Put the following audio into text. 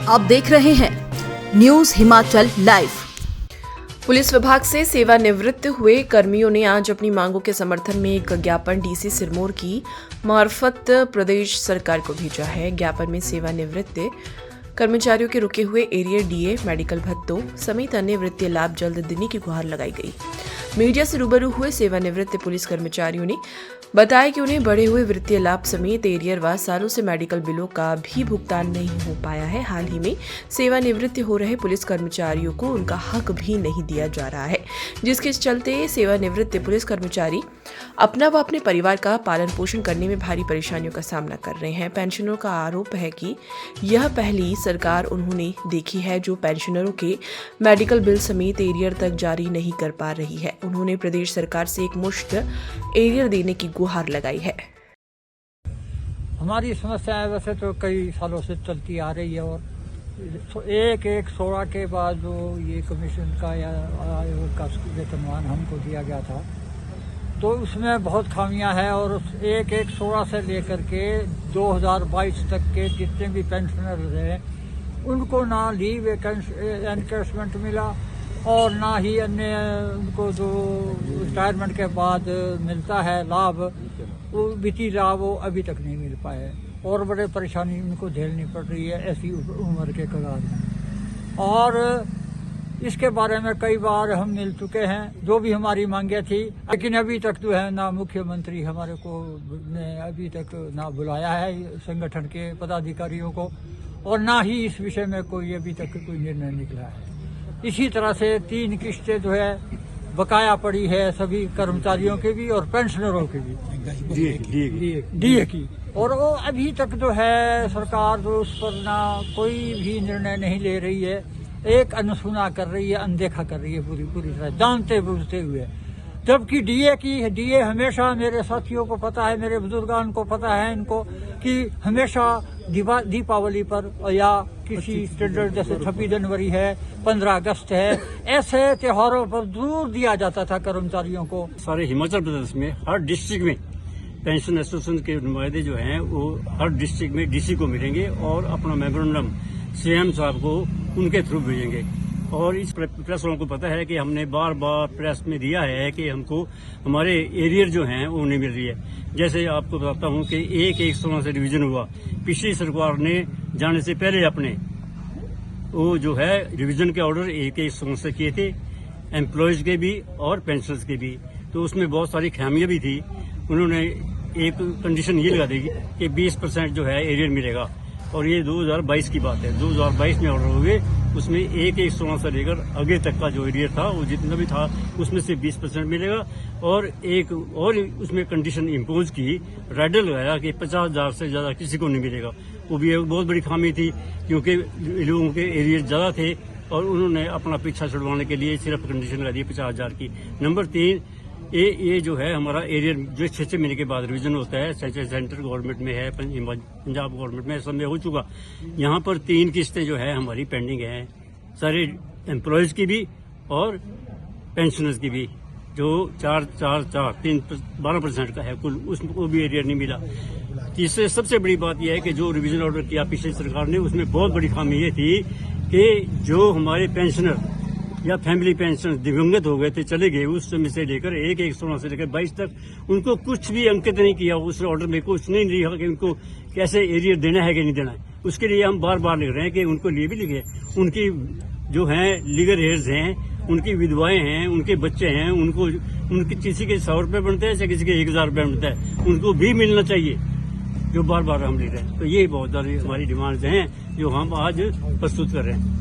आप देख रहे हैं न्यूज हिमाचल लाइव। पुलिस विभाग से सेवानिवृत्त हुए कर्मियों ने आज अपनी मांगों के समर्थन में एक ज्ञापन डीसी सिरमौर की मार्फत प्रदेश सरकार को भेजा है। ज्ञापन में सेवानिवृत्त कर्मचारियों के रुके हुए एरियर डीए, मेडिकल भत्तों समेत अन्य वित्तीय लाभ जल्द देने की गुहार लगाई गई। मीडिया से रूबरू हुए सेवानिवृत्त पुलिस कर्मचारियों ने बताया कि उन्हें बढ़े हुए वित्तीय लाभ समेत एरियर व सालों से मेडिकल बिलों का भी भुगतान नहीं हो पाया है। हाल ही में सेवानिवृत्त हो रहे पुलिस कर्मचारियों को उनका हक भी नहीं दिया जा रहा है, जिसके चलते सेवानिवृत्त पुलिस कर्मचारी अपना व अपने परिवार का पालन पोषण करने में भारी परेशानियों का सामना कर रहे हैं। पेंशनरों का आरोप है कि यह पहली सरकार उन्होंने देखी है जो पेंशनरों के मेडिकल बिल समेत एरियर तक जारी नहीं कर पा रही है। उन्होंने प्रदेश सरकार से एक मुश्त एरियर देने की गुहार लगाई है। हमारी समस्या वैसे तो कई सालों से चलती आ रही है और एक 16 के बाद जो ये कमीशन का या आयोग का वेतनमान हमको दिया गया था तो उसमें बहुत खामियां हैं और 16 से लेकर के 2022 तक के जितने भी पेंशनर्स हैं उनको ना लीव एनकैशमेंट मिला और ना ही अन्य उनको जो रिटायरमेंट के बाद मिलता है लाभ, वो वित्तीय लाभ वो अभी तक नहीं मिल पाए और बड़े परेशानी उनको झेलनी पड़ रही है ऐसी उम्र के कगार में। और इसके बारे में कई बार हम मिल चुके हैं, जो भी हमारी मांगे थी, लेकिन अभी तक जो है ना मुख्यमंत्री हमारे को ने अभी तक ना बुलाया है संगठन के पदाधिकारियों को और ना ही इस विषय में कोई अभी तक कोई निर्णय निकला है। इसी तरह से 3 किस्तें जो है बकाया पड़ी है सभी कर्मचारियों के भी और पेंशनरों के भी डीए की, और वो अभी तक जो है सरकार जो उस पर ना कोई भी निर्णय नहीं ले रही है, एक अनसुना कर रही है, अनदेखा कर रही है पूरी तरह जानते बूझते हुए। जबकि डीए हमेशा मेरे साथियों को पता है, मेरे बुजुर्गान को पता है इनको कि हमेशा दीपावली पर या किसी स्टैंडर्ड जैसे 26 जनवरी है, 15 अगस्त है, ऐसे त्योहारों पर जरूर दिया जाता था कर्मचारियों को। सारे हिमाचल प्रदेश में हर डिस्ट्रिक्ट में पेंशन एसोसिएशन के नुमाइंदे जो हैं वो हर डिस्ट्रिक्ट में डीसी को मिलेंगे और अपना मेमोरेंडम सीएम साहब को उनके थ्रू भेजेंगे। और इस प्रेस वालों को पता है कि हमने बार बार प्रेस में दिया है कि हमको हमारे एरियर जो हैं वो नहीं मिल रही है। जैसे आपको बताता हूं कि 1/16 से डिवीजन हुआ, पिछली सरकार ने जाने से पहले अपने वो जो है रिवीजन के ऑर्डर 1/16 से किए थे, एम्प्लॉयज के भी और पेंशनर्स के भी, तो उसमें बहुत सारी खामियां भी थी। उन्होंने एक कंडीशन ये लगा दी कि 20% जो है एरियर मिलेगा और ये 2022 की बात है। 2022 में ऑर्डर हो गए, उसमें 1/16 से लेकर आगे तक का जो एरियर था वो जितना भी था उसमें से 20% मिलेगा और एक और उसमें कंडीशन इम्पोज की, रेडर लगाया कि 50,000 से ज्यादा किसी को नहीं मिलेगा। वो भी एक बहुत बड़ी खामी थी क्योंकि लोगों के एरियर ज्यादा थे और उन्होंने अपना पीछा छुड़वाने के लिए सिर्फ कंडीशन लगा दी 50,000 की। नंबर 3, ये जो है हमारा एरियर जो 6 महीने के बाद रिवीजन होता है, सेंट्रल गवर्नमेंट में है, पंजाब गवर्नमेंट में सब में हो चुका। यहाँ पर 3 किस्तें जो है हमारी पेंडिंग है, सारे एम्प्लॉयज की भी और पेंशनर्स की भी, जो 12% का है कुल, उसको भी एरियर नहीं मिला। तीसरे सबसे बड़ी बात यह है कि जो रिवीजन ऑर्डर किया पिछली सरकार ने उसमें बहुत बड़ी खामी ये थी कि जो हमारे पेंशनर या फैमिली पेंशन दिवंगत हो गए थे, चले गए, उस समय से लेकर 1/16 से लेकर 22 तक उनको कुछ भी अंकित नहीं किया। उस ऑर्डर में कुछ नहीं लिखा कि उनको कैसे एरियर देना है कि नहीं देना है। उसके लिए हम बार बार लिख रहे हैं कि उनको लिए भी लिखे, उनकी जो हैं लीगल हेयर्स हैं, उनकी विधवाएं हैं, उनके बच्चे हैं, उनके किसी के 100 रुपये बनते हैं या किसी के 1000 रुपये बनता है, उनको भी मिलना चाहिए, जो बार बार हम लिख रहे हैं। तो ये बहुत सारी हमारी डिमांड्स हैं जो हम आज प्रस्तुत कर रहे हैं।